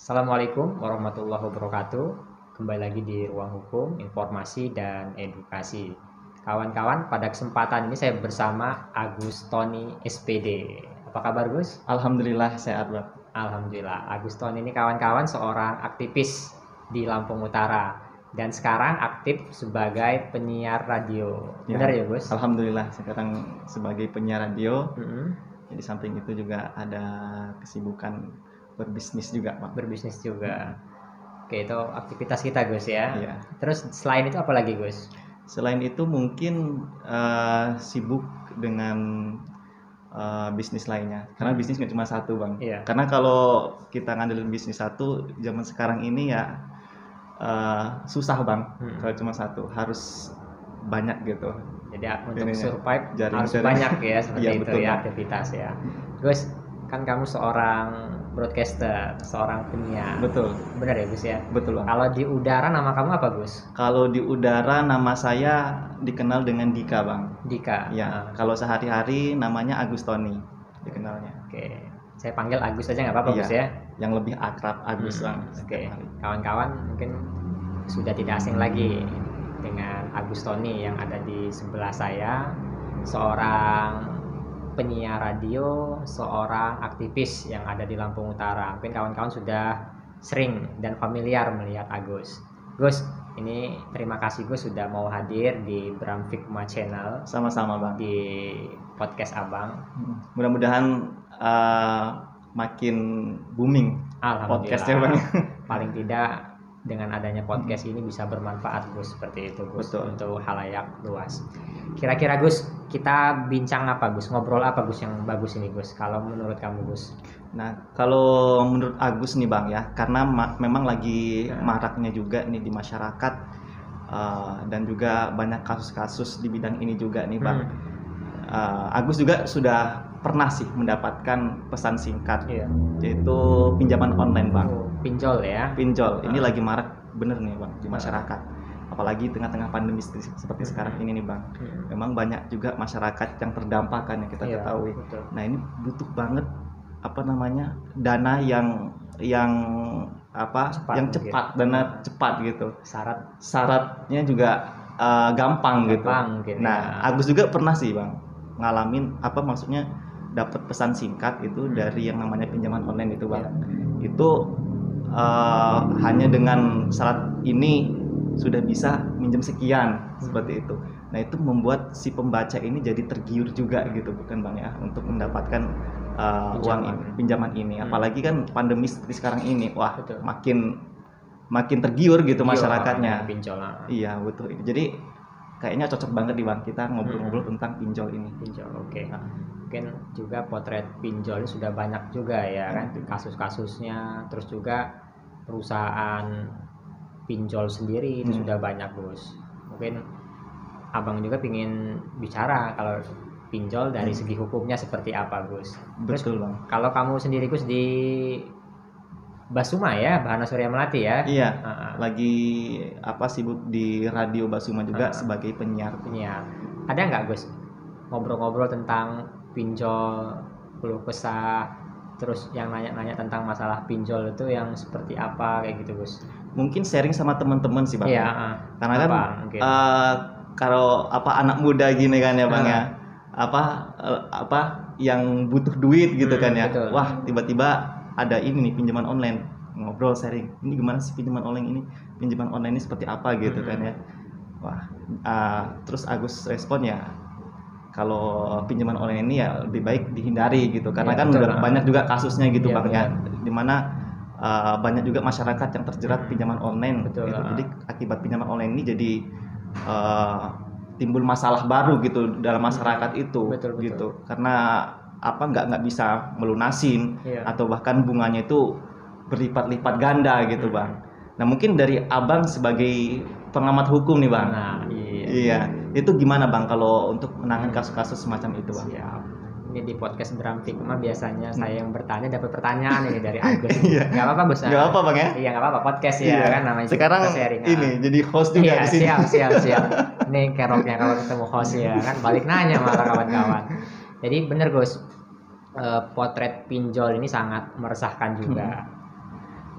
Assalamualaikum warahmatullahi wabarakatuh. Kembali lagi di Ruang Hukum, Informasi dan Edukasi. Kawan-kawan, pada kesempatan ini saya bersama Agus Tony SPD. Apa kabar, Gus? Alhamdulillah sehat, Bang. Alhamdulillah. Agus Tony ini kawan-kawan seorang aktivis di Lampung Utara dan sekarang aktif sebagai penyiar radio. Benar ya, Gus? Alhamdulillah sekarang sebagai penyiar radio. Mm-hmm. Di samping itu juga ada kesibukan berbisnis juga, Pak. Berbisnis juga. Oke, itu aktivitas kita, Gus ya. Iya. Terus selain itu apa lagi, Gus? Selain itu mungkin sibuk dengan bisnis lainnya. Karena bisnis nggak cuma satu, Bang. Iya. Karena kalau kita ngandelin bisnis satu, zaman sekarang ini ya susah, Bang. Kalau cuma satu, harus banyak gitu. Jadi untuk survive harus jaring. banyak ya seperti Iya, itu betul, ya Bang. aktivitas ya. Gus, kan kamu seorang broadcaster, seorang penyiar. Betul. Benar ya, Gus ya? Betul, Bang. Kalau di udara nama kamu apa, Gus? Kalau di udara nama saya dikenal dengan Dika, Bang. Dika. Ya. Kalau sehari-hari namanya Agus Tony dikenalnya. Oke. Saya panggil Agus aja nggak apa-apa, Iya. Gus ya? Yang lebih akrab Agus, Bang. Oke. Kawan-kawan mungkin sudah tidak asing lagi dengan Agus Tony yang ada di sebelah saya, seorang penyiar radio, seorang aktivis yang ada di Lampung Utara. Mungkin kawan-kawan sudah sering dan familiar melihat Agus. Gus, ini terima kasih Gus sudah mau hadir di Bram Fikma Channel. Sama-sama, Bang. Di podcast Abang. Mudah-mudahan makin booming podcastnya, Bang. Paling tidak dengan adanya podcast ini bisa bermanfaat, Gus, seperti itu, Gus. Betul. Untuk halayak luas. Kira-kira, Gus, kita bincang apa, Gus? Ngobrol apa, Gus, yang bagus ini, Gus? Kalau menurut kamu, Gus? Nah, kalau menurut Agus nih, Bang ya, karena memang lagi maraknya juga nih di masyarakat dan juga banyak kasus-kasus di bidang ini juga nih, Bang. Agus juga sudah pernah sih mendapatkan pesan singkat, yaitu pinjaman online, Bang. Pinjol ya? Pinjol. Ini lagi marak bener nih, Bang, di masyarakat. Apalagi tengah-tengah pandemi seperti sekarang ini nih, Bang. Memang banyak juga masyarakat yang terdampak kan yang kita ketahui. Betul. Nah, ini butuh banget dana yang cepat, dana cepat gitu. Syaratnya juga gampang gitu. Mungkin, nah, Agus juga pernah sih, Bang, ngalamin dapat pesan singkat itu dari yang namanya pinjaman online itu, Bang. Itu hanya dengan syarat ini sudah bisa minjem sekian, seperti itu. Nah, itu membuat si pembaca ini jadi tergiur juga gitu, bukan, Bang ya, untuk mendapatkan pinjaman ini. Apalagi kan pandemi seperti sekarang ini, wah, betul, makin tergiur gitu masyarakatnya. Iya, betul. Jadi kayaknya cocok banget nih, Bang, kita ngobrol-ngobrol tentang pinjol ini. Pinjol, oke. Mungkin juga potret pinjol ini sudah banyak juga ya kan, kasus-kasusnya. Terus juga perusahaan pinjol sendiri itu sudah banyak, Gus. Mungkin Abang juga pingin bicara kalau pinjol dari segi hukumnya seperti apa, Gus. Betul, Bang. Kalau kamu sendiri, Gus, di Basuma ya, Bahana Surya Melati ya? Iya, lagi sibuk di radio Basuma juga sebagai penyiar. Ada nggak, Gus, ngobrol-ngobrol tentang pinjol, keluh kesah, terus yang nanya-nanya tentang masalah pinjol itu yang seperti apa kayak gitu, Gus? Mungkin sharing sama teman-teman sih, Bang. Iya. Karena kan kalau anak muda gini kan ya, Bang ya, yang butuh duit gitu kan ya. Betul. Wah, tiba-tiba ada ini nih pinjaman online, ngobrol sharing. Ini gimana sih pinjaman online ini? Pinjaman online ini seperti apa gitu kan ya. Wah, terus Agus respon ya, kalau pinjaman online ini ya lebih baik dihindari gitu, karena kan udah banyak juga kasusnya gitu, Bang ya, dimana banyak juga masyarakat yang terjerat pinjaman online. Betul. Gitu. Jadi akibat pinjaman online ini jadi timbul masalah baru gitu dalam masyarakat itu. Betul. Gitu, karena nggak bisa melunasin, atau bahkan bunganya itu berlipat-lipat ganda gitu, Bang. Nah, mungkin dari Abang sebagai pengamat hukum nih, Bang. Iya. Itu gimana, Bang, kalau untuk menangani kasus-kasus semacam itu, Bang? Siap. Ini di podcast Bram Fikma biasanya saya yang bertanya dapat pertanyaan ini dari Agus. Nggak apa-apa, Gus. Nggak apa, Bang ya? Iya, nggak apa-apa, podcast ya kan namanya. Sekarang sharing. Ini jadi host juga di sini. Siap. Ini keroknya kalau ketemu host ya kan, balik nanya malah kawan-kawan. Jadi bener, Gus, potret pinjol ini sangat meresahkan juga.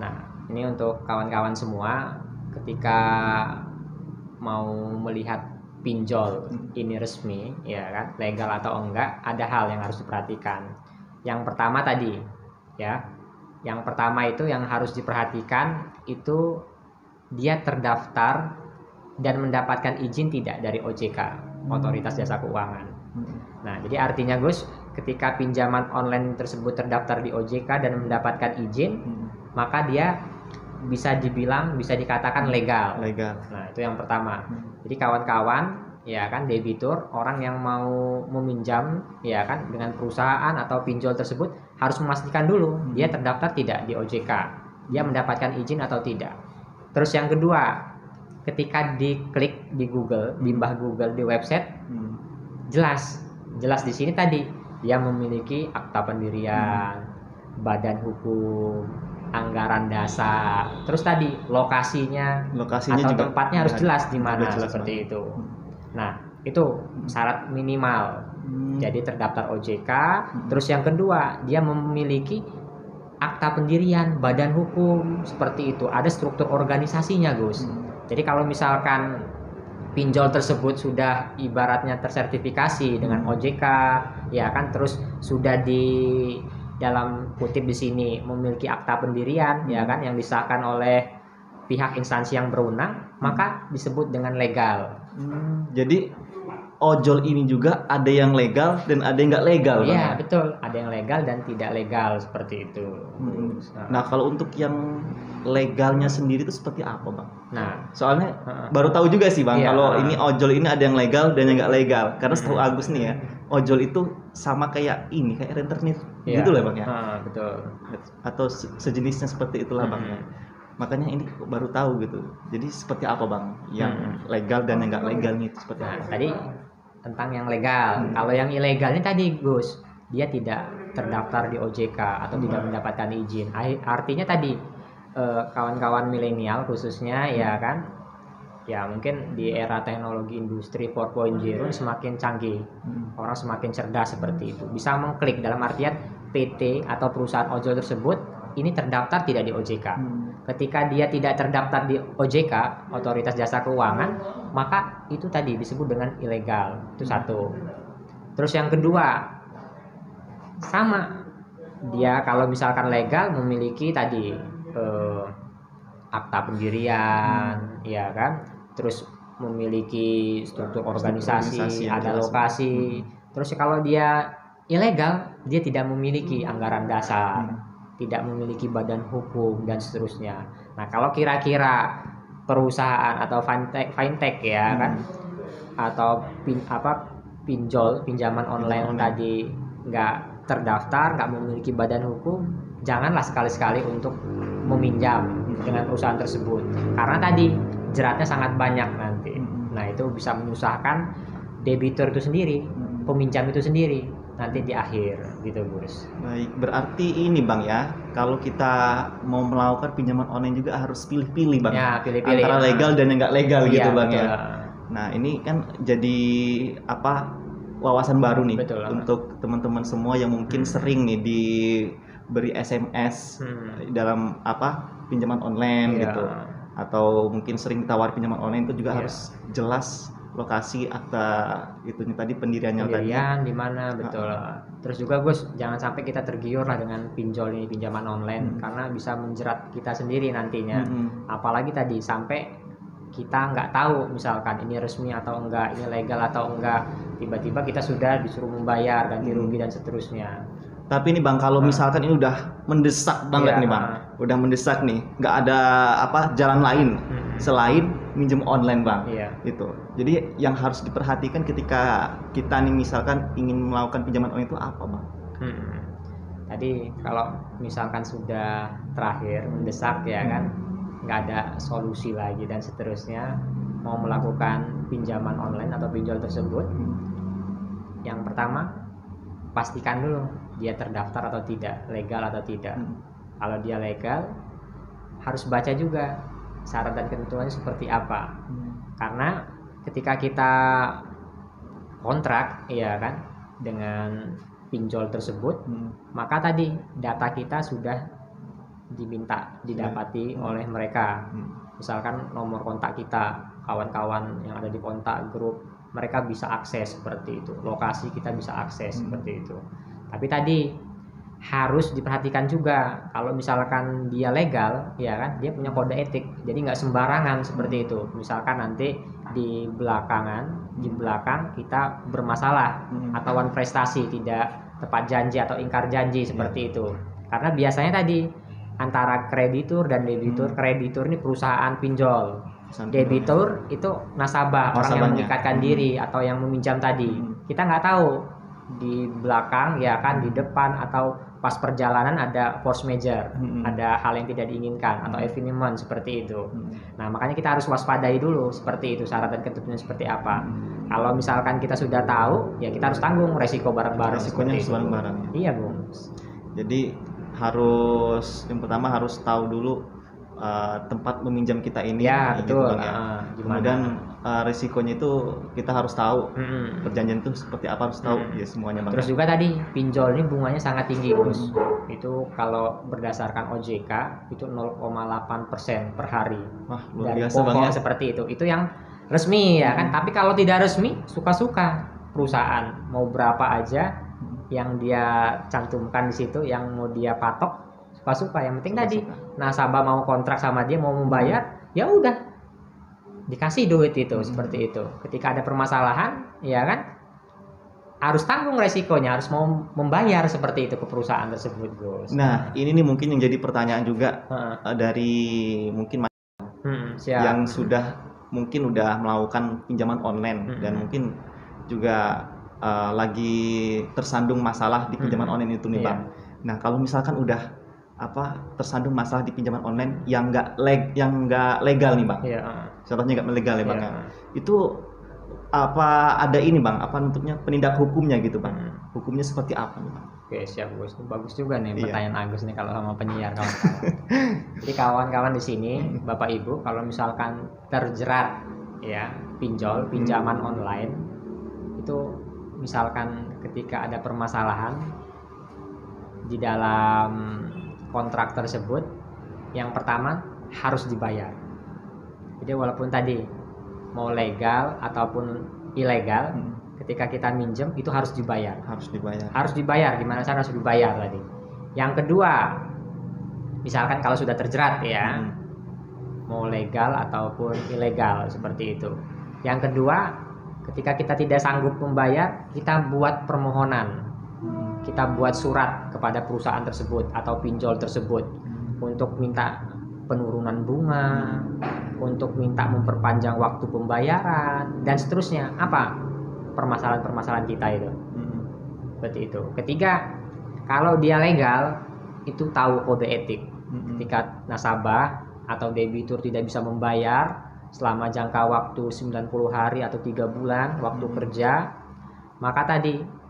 Nah, ini untuk kawan-kawan semua, ketika mau melihat pinjol ini resmi, ya kan, legal atau enggak, ada hal yang harus diperhatikan. Yang pertama tadi, ya, yang pertama itu yang harus diperhatikan itu dia terdaftar dan mendapatkan izin tidak dari OJK, Otoritas Jasa Keuangan. Nah, jadi artinya Gus, ketika pinjaman online tersebut terdaftar di OJK dan mendapatkan izin, maka dia bisa dibilang, bisa dikatakan legal. Nah, itu yang pertama. Jadi kawan-kawan, ya kan, debitur, orang yang mau meminjam, ya kan, dengan perusahaan atau pinjol tersebut harus memastikan dulu dia terdaftar tidak di OJK, dia mendapatkan izin atau tidak. Terus yang kedua, ketika diklik di Google, di mbah Google di website, jelas di sini tadi dia memiliki akta pendirian, badan hukum, anggaran dasar, terus tadi lokasinya atau juga tempatnya harus jelas di mana, seperti itu. Nah, itu syarat minimal. Jadi terdaftar OJK. Terus yang kedua, dia memiliki akta pendirian, badan hukum, seperti itu. Ada struktur organisasinya, Gus. Jadi kalau misalkan pinjol tersebut sudah ibaratnya tersertifikasi dengan OJK, ya kan, terus sudah di dalam kutip di sini memiliki akta pendirian, ya kan, yang disahkan oleh pihak instansi yang berwenang, maka disebut dengan legal. Jadi ojol ini juga ada yang legal dan ada yang nggak legal, Iya, betul. Ada yang legal dan tidak legal, seperti itu. Nah, kalau untuk yang legalnya sendiri itu seperti apa, Bang? Nah, soalnya baru tahu juga sih, Bang, kalau ini ojol ini ada yang legal dan yang nggak legal. Karena setahu Agus nih ya, ojol itu sama kayak ini, kayak rentenir gitu lah, Bang, ya. Betul. Atau sejenisnya seperti itulah, Bang, ya. Makanya ini baru tahu gitu. Jadi seperti apa, Bang, yang legal dan yang nggak legalnya itu seperti apa? Tadi tentang yang legal. Kalau yang ilegalnya tadi, Gus, dia tidak terdaftar di OJK atau tidak mendapatkan izin. Artinya tadi kawan-kawan milenial khususnya, ya kan, ya mungkin di era teknologi industri 4.0 semakin canggih, orang semakin cerdas, seperti itu, bisa mengklik, dalam artian PT atau perusahaan ojol tersebut ini terdaftar tidak di OJK. Ketika dia tidak terdaftar di OJK, Otoritas Jasa Keuangan, maka itu tadi disebut dengan ilegal. Itu satu. Terus yang kedua, sama, dia kalau misalkan legal memiliki tadi akta pendirian, ya kan, terus memiliki struktur organisasi, ada lokasi. Terus kalau dia ilegal, dia tidak memiliki anggaran dasar, tidak memiliki badan hukum, dan seterusnya. Nah, kalau kira-kira perusahaan atau fintech, ya kan, atau pinjol, pinjaman online tadi nggak terdaftar, nggak memiliki badan hukum, janganlah sekali-sekali untuk meminjam dengan perusahaan tersebut, karena tadi jeratnya sangat banyak nanti. Nah, itu bisa menyusahkan debitur itu sendiri, peminjam itu sendiri nanti di akhir, gitu, Gus. Baik, berarti ini, Bang, ya, kalau kita mau melakukan pinjaman online juga harus pilih-pilih, Bang. Ya, pilih-pilih antara legal dan yang nggak legal, gitu, Bang, betul. Ya. Nah, ini kan jadi wawasan baru nih, betul, untuk teman-teman semua yang mungkin sering nih diberi SMS dalam pinjaman online, gitu, atau mungkin sering ditawar pinjaman online, itu juga harus jelas lokasi, akta itunya tadi, pendirian di mana, betul. Terus juga, Gus, jangan sampai kita tergiur lah dengan pinjol ini, pinjaman online, karena bisa menjerat kita sendiri nantinya. Apalagi tadi sampai kita nggak tahu misalkan ini resmi atau enggak, ini legal atau enggak, tiba-tiba kita sudah disuruh membayar ganti rugi dan seterusnya. Tapi nih, Bang, kalau misalkan ini udah mendesak banget nih, Bang, udah mendesak nih, nggak ada jalan lain selain minjem online, Bang, itu. Jadi yang harus diperhatikan ketika kita nih misalkan ingin melakukan pinjaman online itu apa, Bang? Tadi kalau misalkan sudah terakhir mendesak, ya kan, nggak ada solusi lagi dan seterusnya, mau melakukan pinjaman online atau pinjol tersebut, yang pertama pastikan dulu dia terdaftar atau tidak, legal atau tidak. Kalau dia legal, harus baca juga syarat dan ketentuannya seperti apa. Karena ketika kita kontrak, ya kan, dengan pinjol tersebut, maka tadi data kita sudah diminta didapati oleh mereka. Misalkan nomor kontak kita, kawan-kawan yang ada di kontak grup, mereka bisa akses seperti itu. Lokasi kita bisa akses seperti itu. Tapi tadi harus diperhatikan juga, kalau misalkan dia legal, ya kan, dia punya kode etik, jadi nggak sembarangan seperti itu. Misalkan nanti di belakang kita bermasalah atau prestasi tidak tepat janji atau ingkar janji seperti itu. Karena biasanya tadi antara kreditur dan debitur, kreditur ini perusahaan pinjol, debitur itu nasabah, orang yang mengikatkan diri atau yang meminjam tadi. Kita nggak tahu di belakang, ya kan, di depan atau pas perjalanan ada force majeure, ada hal yang tidak diinginkan atau evenement seperti itu. Nah, makanya kita harus waspadai dulu seperti itu, syarat dan ketentuannya seperti apa. Kalau misalkan kita sudah tahu, ya kita harus tanggung resiko bareng-bareng. Resikonya harus bareng-bareng. Iya, Bung. Jadi yang pertama harus tahu dulu tempat meminjam kita ini, ya, betul. Gitu, kemudian risikonya itu kita harus tahu, perjanjian itu seperti apa harus tahu, ya semuanya Bang. Terus juga tadi pinjol ini bunganya sangat tinggi, Bos. Itu kalau berdasarkan OJK itu 0,8% per hari. Wah, luar dari biasa pokok Bang, ya. Seperti itu yang resmi, ya kan. Tapi kalau tidak resmi, suka-suka perusahaan mau berapa aja yang dia cantumkan di situ, yang mau dia patok, suka-suka. Yang penting tadi nasabah mau kontrak sama dia, mau membayar, ya udah dikasih duit itu seperti itu. Ketika ada permasalahan, ya kan, harus tanggung resikonya, harus mau membayar seperti itu ke perusahaan tersebut, Gus. Nah, ini nih mungkin yang jadi pertanyaan juga dari mungkin yang mungkin udah melakukan pinjaman online dan mungkin juga lagi tersandung masalah di pinjaman online itu nih, Bang. Nah, kalau misalkan udah tersandung masalah di pinjaman online yang nggak legal nih, Bang. Contohnya nggak legal ya, Bang. Itu ada ini, Bang, bentuknya penindak hukumnya gitu, Bang. Hukumnya seperti apa nih, Bang? Oke, siap, Gus. Bagus juga nih pertanyaan Agus nih kalau sama penyiar, kawan-kawan. Jadi kawan-kawan di sini, Bapak Ibu, kalau misalkan terjerat ya pinjaman online, itu misalkan ketika ada permasalahan di dalam kontrak tersebut, yang pertama harus dibayar. Jadi walaupun tadi mau legal ataupun ilegal, ketika kita minjem itu harus dibayar. Harus dibayar. Gimana cara harus dibayar tadi? Yang kedua, misalkan kalau sudah terjerat ya, mau legal ataupun ilegal seperti itu. Yang kedua, ketika kita tidak sanggup membayar, kita buat permohonan. Kita buat surat kepada perusahaan tersebut atau pinjol tersebut untuk minta penurunan bunga, untuk minta memperpanjang waktu pembayaran dan seterusnya. Apa permasalahan-permasalahan kita itu? Seperti itu. Ketiga, kalau dia legal, itu tahu kode etik. Ketika nasabah atau debitur tidak bisa membayar selama jangka waktu 90 hari atau 3 bulan waktu kerja, maka tadi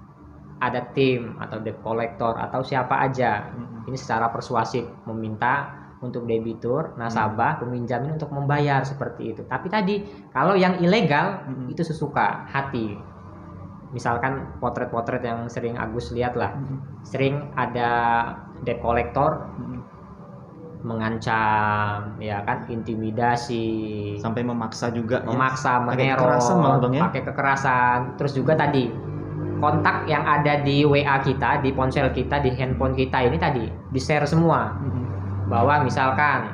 ada tim atau debt collector atau siapa aja ini secara persuasif meminta untuk debitur, nasabah, peminjam ini untuk membayar seperti itu. Tapi tadi kalau yang ilegal itu sesuka hati. Misalkan potret-potret yang sering Agus lihat lah, sering ada debt collector mengancam, ya kan, intimidasi, sampai memaksa juga, meneror, pakai kekerasan. Terus juga tadi kontak yang ada di WA kita, di ponsel kita, di handphone kita ini tadi di-share semua. Bahwa misalkan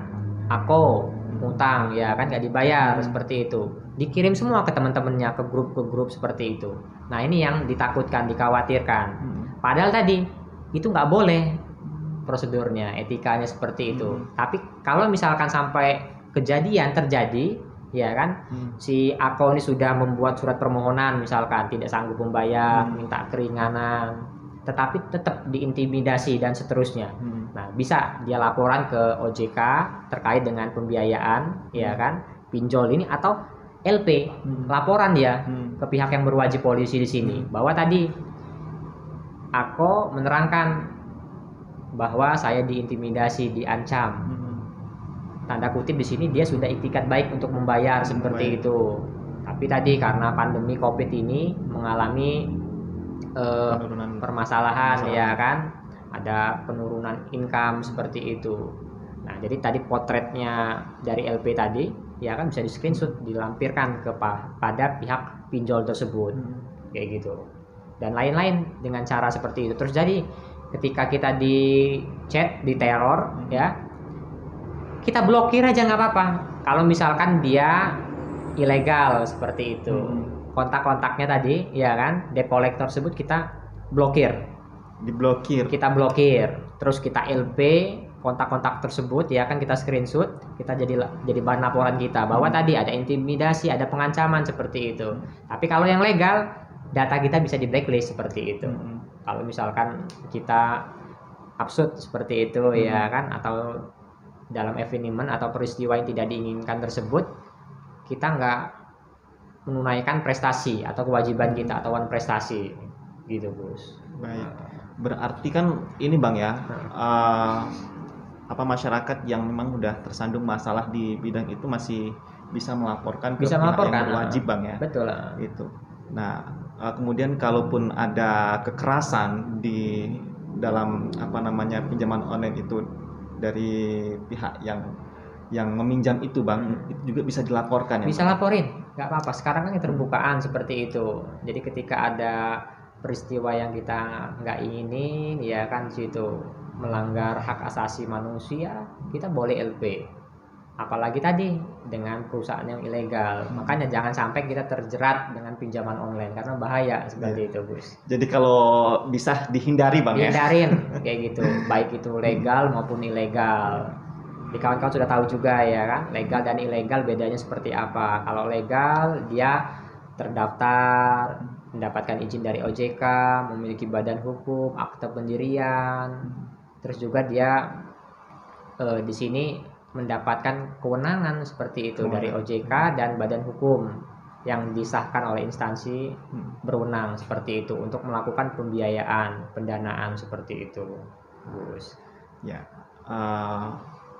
aku utang, ya kan, nggak dibayar seperti itu, dikirim semua ke teman-temannya, ke grup seperti itu. Nah, ini yang ditakutkan, dikhawatirkan. Padahal tadi itu nggak boleh prosedurnya, etikanya seperti itu. Tapi kalau misalkan sampai kejadian terjadi, ya kan, si Ako ini sudah membuat surat permohonan, misalkan tidak sanggup membayar, minta keringanan, tetapi tetap diintimidasi dan seterusnya. Nah, bisa dia laporan ke OJK terkait dengan pembiayaan, ya kan, pinjol ini, atau LP, laporan dia ke pihak yang berwajib, polisi di sini, bahwa tadi Ako menerangkan bahwa saya diintimidasi, diancam. Tanda kutip di sini dia sudah itikad baik untuk membayar seperti itu. Tapi tadi karena pandemi Covid ini mengalami permasalahan, ya kan, ada penurunan income seperti itu. jadi tadi potretnya dari LP tadi ya kan bisa di screenshot, dilampirkan pada pihak pinjol tersebut, kayak gitu. Dan lain-lain dengan cara seperti itu. Terus jadi ketika kita di chat, di teror ya, kita blokir aja nggak apa-apa. Kalau misalkan dia ilegal seperti itu, kontak-kontaknya tadi ya kan, debt collector tersebut kita blokir, Diblokir. kita blokir. Terus kita LP kontak-kontak tersebut ya kan, kita screenshot, kita jadi bahan laporan kita bahwa tadi ada intimidasi, ada pengancaman seperti itu. Tapi kalau yang legal, data kita bisa di blacklist seperti itu. Kalau misalkan kita absurd seperti itu ya kan, atau dalam evenement atau peristiwa yang tidak diinginkan tersebut, kita nggak menunaikan prestasi atau kewajiban kita atau prestasi gitu, Gus. Baik. Berarti kan ini Bang ya, apa masyarakat yang memang udah tersandung masalah di bidang itu masih bisa melaporkan ke Bisa pihak melaporkan, yang berwajib Bang ya. Betul. Itu. Nah, kemudian kalaupun ada kekerasan di dalam apa namanya pinjaman online itu dari pihak yang meminjam itu Bang, itu juga bisa dilaporkan ya. Bisa Bang? laporin, nggak apa-apa. Sekarang kan keterbukaan seperti itu. Jadi ketika ada peristiwa yang kita nggak inginin, ya kan situ melanggar hak asasi manusia, kita boleh LP. Apalagi tadi dengan perusahaan yang ilegal. Makanya jangan sampai kita terjerat dengan pinjaman online karena bahaya seperti itu, Gus. Jadi kalau bisa dihindari Bang ya. Dihindarin kayak gitu, baik itu legal maupun ilegal. Di kawan-kawan sudah tahu juga ya kan, legal dan ilegal bedanya seperti apa. Kalau legal dia terdaftar, mendapatkan izin dari OJK, memiliki badan hukum, akte pendirian, terus juga dia di sini mendapatkan kewenangan seperti itu dari OJK dan badan hukum yang disahkan oleh instansi berwenang seperti itu untuk melakukan pembiayaan, pendanaan seperti itu, Gus. Ya,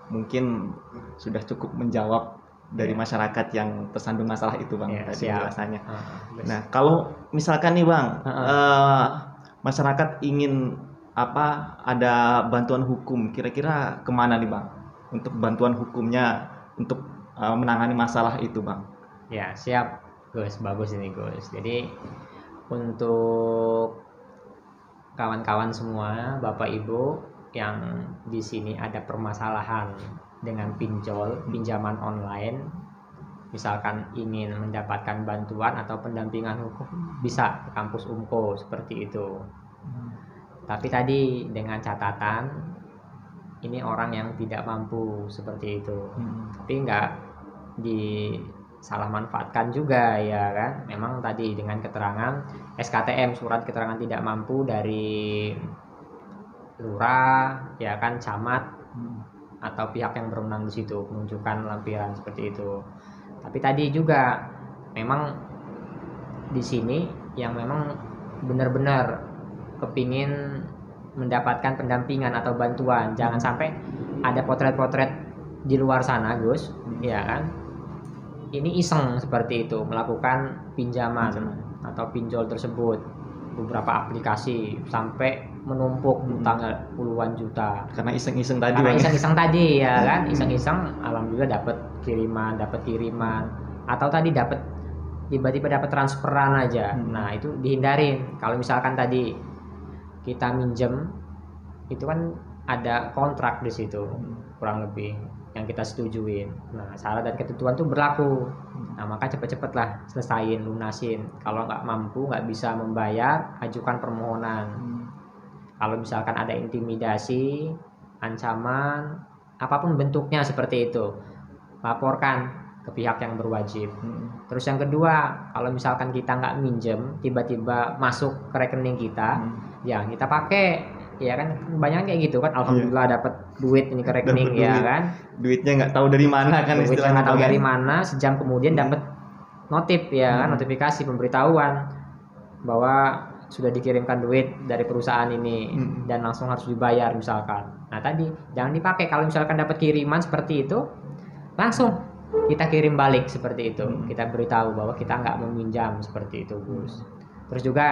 mungkin sudah cukup menjawab dari masyarakat yang tersandung masalah itu Bang tadi penjelasannya. Nah, kalau misalkan nih Bang, masyarakat ingin ada bantuan hukum, kira-kira kemana nih Bang untuk bantuan hukumnya untuk menangani masalah itu Bang? Ya, siap Gus, bagus ini Gus. Jadi untuk kawan-kawan semua, Bapak Ibu yang di sini ada permasalahan dengan pinjaman online, misalkan ingin mendapatkan bantuan atau pendampingan hukum, bisa ke kampus UMKO seperti itu. Tapi tadi dengan catatan ini orang yang tidak mampu seperti itu. Tapi nggak disalah manfaatkan juga ya kan. Memang tadi dengan keterangan SKTM, surat keterangan tidak mampu dari lurah ya kan, camat atau pihak yang berwenang di situ, menunjukkan lampiran seperti itu. Tapi tadi juga memang di sini yang memang benar-benar kepingin mendapatkan pendampingan atau bantuan, jangan sampai ada potret-potret di luar sana Gus ya kan, ini iseng seperti itu melakukan pinjaman atau pinjol tersebut, beberapa aplikasi sampai menumpuk utang puluhan juta karena iseng-iseng tadi. Karena iseng-iseng tadi ya kan, iseng-iseng alhamdulillah dapat kiriman atau tadi dapat tiba-tiba dapat transferan aja. Nah, itu dihindarin. Kalau misalkan tadi kita minjem itu kan ada kontrak di situ kurang lebih yang kita setujuin. Nah, syarat dan ketentuan tuh berlaku. Nah, maka cepet-cepet selesain, lunasin. Kalau nggak mampu, nggak bisa membayar, ajukan permohonan. Kalau misalkan ada intimidasi, ancaman, apapun bentuknya seperti itu, laporkan ke pihak yang berwajib. Terus yang kedua, kalau misalkan kita nggak minjem, tiba-tiba masuk ke rekening kita, ya kita pakai. Ya kan, banyak kayak gitu kan, alhamdulillah dapat duit ini ke rekening ya kan. Duitnya nggak tahu dari mana kan, duitnya nggak tahu dari mana, sejam kemudian dapat notif ya kan, notifikasi pemberitahuan bahwa sudah dikirimkan duit dari perusahaan ini dan langsung harus dibayar misalkan. Nah, tadi jangan dipakai. Kalau misalkan dapat kiriman seperti itu, langsung kita kirim balik seperti itu. Kita beritahu bahwa kita nggak meminjam seperti itu, Gus. Terus juga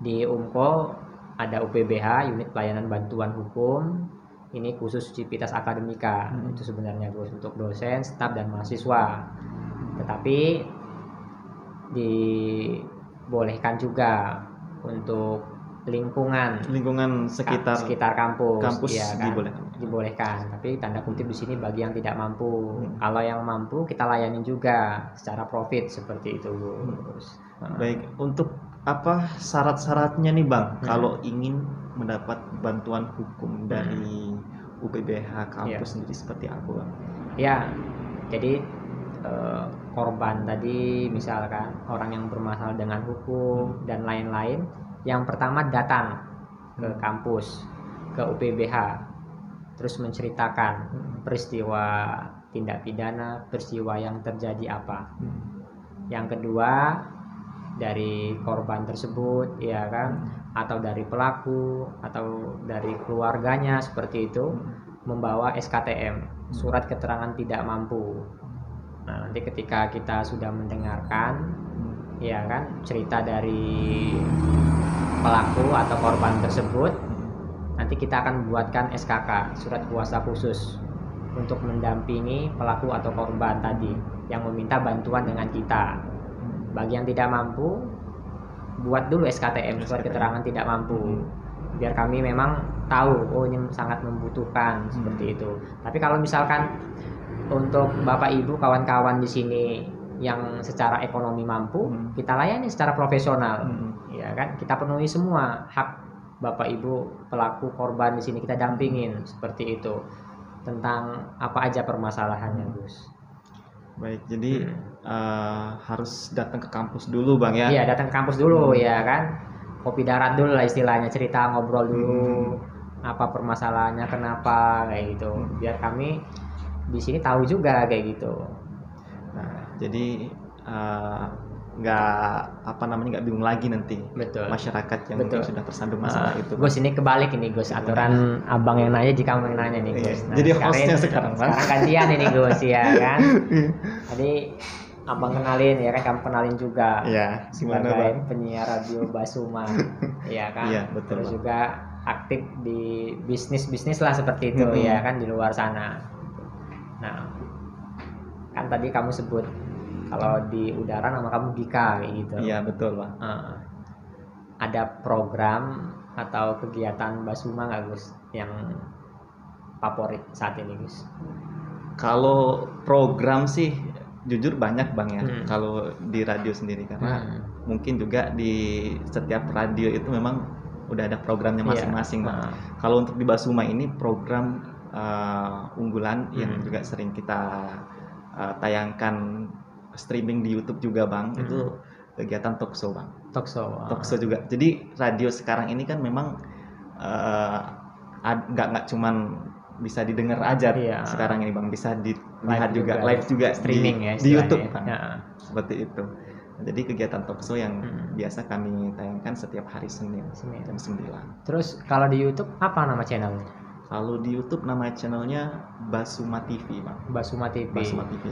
di UMKO ada UPBH, Unit Pelayanan Bantuan Hukum. ini khusus Civitas Akademika. Itu sebenarnya Gus untuk dosen, staf dan mahasiswa. Tetapi dibolehkan juga untuk lingkungan sekitar kampus ya kan? dibolehkan. Dibolehkan, tapi tanda kutip di sini bagi yang tidak mampu. Kalau yang mampu kita layani juga secara profit seperti itu, Gus. Baik, untuk apa syarat-syaratnya nih Bang kalau ingin mendapat bantuan hukum dari UPBH kampus sendiri seperti apa Bang? Ya, jadi korban tadi misalkan orang yang bermasalah dengan hukum dan lain-lain, yang pertama datang ke kampus, ke UPBH, terus menceritakan peristiwa tindak pidana, peristiwa yang terjadi apa. Yang kedua dari korban tersebut, ya kan, atau dari pelaku atau dari keluarganya seperti itu, membawa SKTM, surat keterangan tidak mampu. Nah, nanti ketika kita sudah mendengarkan, ya kan, cerita dari pelaku atau korban tersebut, nanti kita akan buatkan SKK, surat kuasa khusus, untuk mendampingi pelaku atau korban tadi yang meminta bantuan dengan kita. Bagi yang tidak mampu, buat dulu SKTM, surat keterangan tidak mampu, biar kami memang tahu, oh ini sangat membutuhkan seperti itu. Tapi kalau misalkan untuk Bapak Ibu kawan-kawan di sini yang secara ekonomi mampu, kita layani secara profesional, ya kan? Kita penuhi semua hak Bapak Ibu pelaku korban di sini, kita dampingin seperti itu tentang apa aja permasalahannya, Gus. Baik, jadi harus datang ke kampus dulu Bang ya? Iya, datang ke kampus dulu ya kan, kopi darat dulu lah istilahnya, cerita ngobrol dulu apa permasalahannya, kenapa kayak gitu, biar kami di sini tahu juga kayak gitu. Nah, jadi nggak bingung lagi nanti. Betul. Masyarakat yang mungkin sudah tersandung masalah itu. Gus, ini kebalik ini Gus, aturan abang yang nanya jika kamu yang nanya nih Gus. Nah, jadi hostnya sekarang gantian ini Gus ya kan. Jadi abang kenalin ya kan, kamu kenalin juga. Iya, sebagai penyiar radio Basuma, ya kan. Iya, betul. Terus juga aktif di bisnis lah seperti itu ya kan, di luar sana. Nah, kan tadi kamu sebut kalau di udara nama kamu Dika kayak gitu. Iya, betul Pak. Ada program atau kegiatan Basuma nggak Gus yang favorit saat ini Gus? Kalau program sih jujur banyak Bang ya. Kalau di radio sendiri, karena mungkin juga di setiap radio itu memang udah ada programnya masing-masing Bang. Kalau untuk di Basuma ini program unggulan yang juga sering kita tayangkan streaming di YouTube juga Bang, itu kegiatan talkshow Bang. Talkshow juga. Jadi radio sekarang ini kan memang nggak cuman bisa didengar aja sekarang ini Bang, bisa dilihat juga live juga streaming di YouTube Bang. Seperti itu. Jadi kegiatan talkshow yang biasa kami tayangkan setiap hari Senin jam 9. Terus kalau di YouTube apa nama channelnya? Kalau di YouTube nama channelnya Basuma TV Bang. Basuma TV.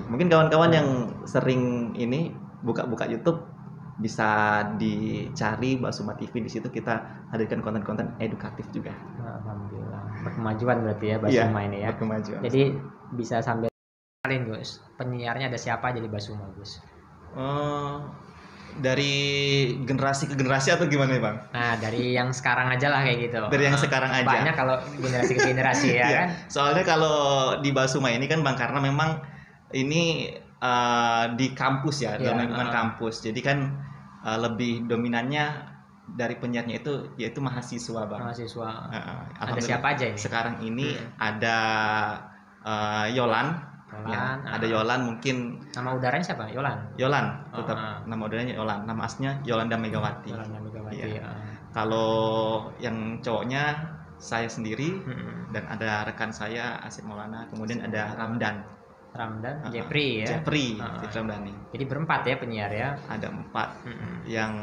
Mungkin kawan-kawan yang sering ini buka YouTube bisa dicari Basuma TV, di situ kita hadirkan konten-konten edukatif juga. Alhamdulillah. Berkemajuan berarti ya Basuma ini ya. Berkemajuan. Jadi bisa sambil kenalin Gus, penyiarnya ada siapa aja di Basuma Gus? Dari generasi ke generasi atau gimana nih Bang? Nah, dari yang sekarang aja lah kayak gitu. Dari yang sekarang aja. Banyak kalau generasi ke generasi ya kan. Soalnya kalau di Basuma ini kan Bang, karena memang ini di kampus ya, dalam lingkungan kampus. Jadi kan lebih dominannya dari penyiarnya itu yaitu mahasiswa Bang. Mahasiswa. Ada siapa aja ini? Sekarang ini ada Yolan. Ada Yolan, mungkin nama udaranya siapa? Yolan tetap nama udaranya Yolan, nama aslinya Yolanda Megawati. Ya. Kalau yang cowoknya saya sendiri, dan ada rekan saya Asif Maulana, kemudian ada Ramdan, Jeffrey ya. Jeffrey Ramdhani. Jadi berempat ya penyiar ya. Ada 4 yang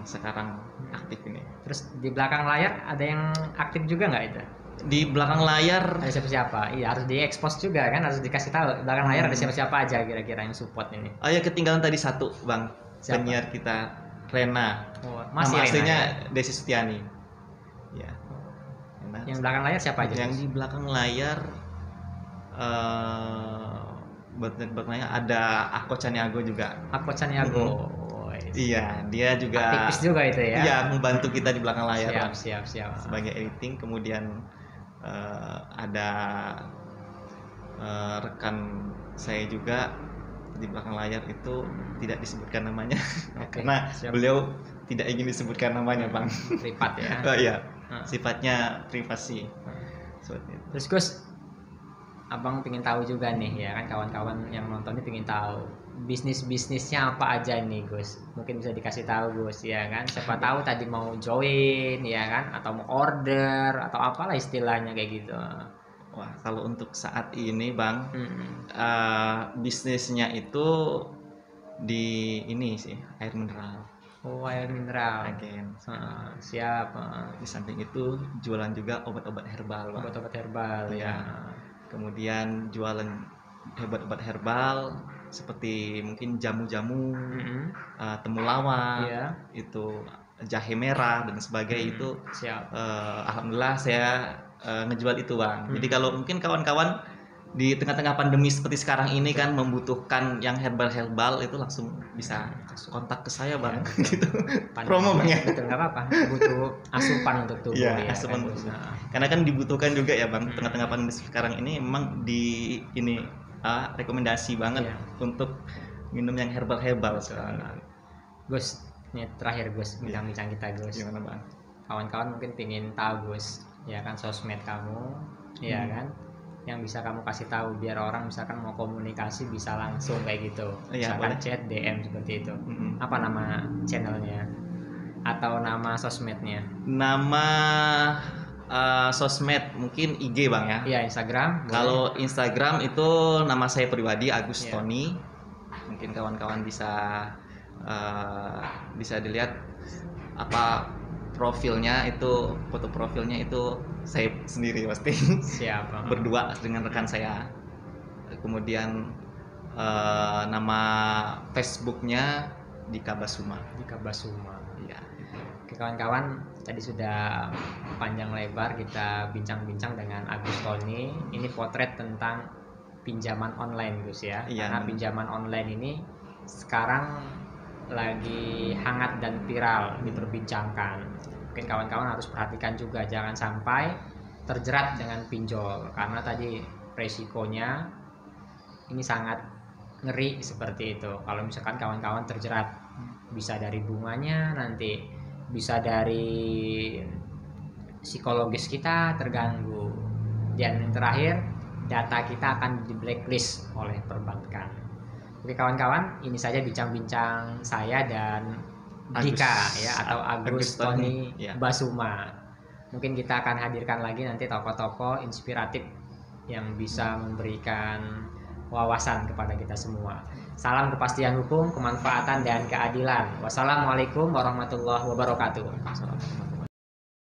sekarang aktif ini. Terus di belakang layar ada yang aktif juga nggak itu? Di belakang layar ada siapa-siapa? Iya, harus diekspos juga kan, harus dikasih tahu. Di belakang layar ada siapa-siapa aja kira-kira yang support ini. Oh ya, ketinggalan tadi satu Bang. Siapa? Penyiar kita Rena. Masih nama Rena, aslinya ya? Desi Setiani. Ya. benar. Yang belakang layar siapa aja? Yang di belakang layar belakang layar ada Ako Caniago juga. Ako Caniago. Iya, dia juga aktivis juga itu ya. Iya, membantu kita di belakang layar. Siap. Sebagai editing, kemudian ada rekan saya juga di belakang layar itu tidak disebutkan namanya. Oke, karena siap. beliau tidak ingin disebutkan namanya, Bang. Privat ya. Iya, sifatnya privasi. Terus Gus, Abang pengen tahu juga nih ya kan, kawan-kawan yang nonton ini pengen tahu bisnisnya apa aja nih Gus. Mungkin bisa dikasih tahu Gus ya kan. Siapa tahu tadi mau join ya kan, atau mau order atau apalah istilahnya kayak gitu. Wah, kalau untuk saat ini Bang, bisnisnya itu di ini sih, air mineral. Oh, air mineral. Agen. Siap. Di samping itu jualan juga obat-obat herbal, Bang. Obat-obat herbal ya. Kemudian jualan obat-obat herbal seperti mungkin jamu-jamu, temulawak, itu jahe merah dan sebagainya. Itu siap. Alhamdulillah saya ngejual itu Bang. Jadi kalau mungkin kawan-kawan di tengah-tengah pandemi seperti sekarang ini kan membutuhkan yang herbal itu langsung bisa kontak ke saya Bang. Gitu. Promo Bang ya. Betul, nggak apa-apa. Butuh asupan untuk tubuh ya. Asupan untuk tubuh. Karena kan dibutuhkan juga ya Bang. Tengah-tengah pandemi sekarang ini memang ini rekomendasi banget untuk minum yang herbal sekarang. Gus, ini terakhir Gus, bincang-bincang kita Gus. Gimana Bang? Kawan-kawan mungkin pengen tahu Gus, ya kan sosmed kamu, ya kan, yang bisa kamu kasih tahu biar orang misalkan mau komunikasi bisa langsung kayak gitu, misalkan chat, DM seperti itu. Apa nama channelnya atau nama sosmednya? Nama sosmed mungkin IG Bang ya. Iya, Instagram. Kalau Instagram itu nama saya pribadi Agus Tony. Mungkin kawan-kawan bisa dilihat apa profilnya itu, foto profilnya itu saya sendiri pasti. Siap. Berdua dengan rekan saya. Kemudian nama Facebooknya Dika Basuma. Iya. Oke kawan-kawan, tadi sudah panjang lebar kita bincang-bincang dengan Agus Tony. Ini potret tentang pinjaman online Gus ya. Karena pinjaman online ini sekarang lagi hangat dan viral diperbincangkan. Mungkin kawan-kawan harus perhatikan juga jangan sampai terjerat dengan pinjol, karena tadi resikonya ini sangat ngeri seperti itu. Kalau misalkan kawan-kawan terjerat, bisa dari bunganya, nanti bisa dari psikologis kita terganggu, dan yang terakhir data kita akan di blacklist oleh perbankan. Oke kawan-kawan, ini saja bincang-bincang saya dan Dika ya, atau Agus Tony Basuma. Mungkin kita akan hadirkan lagi nanti tokoh-tokoh inspiratif yang bisa memberikan wawasan kepada kita semua. Salam kepastian hukum, kemanfaatan dan keadilan. Wassalamualaikum warahmatullahi wabarakatuh.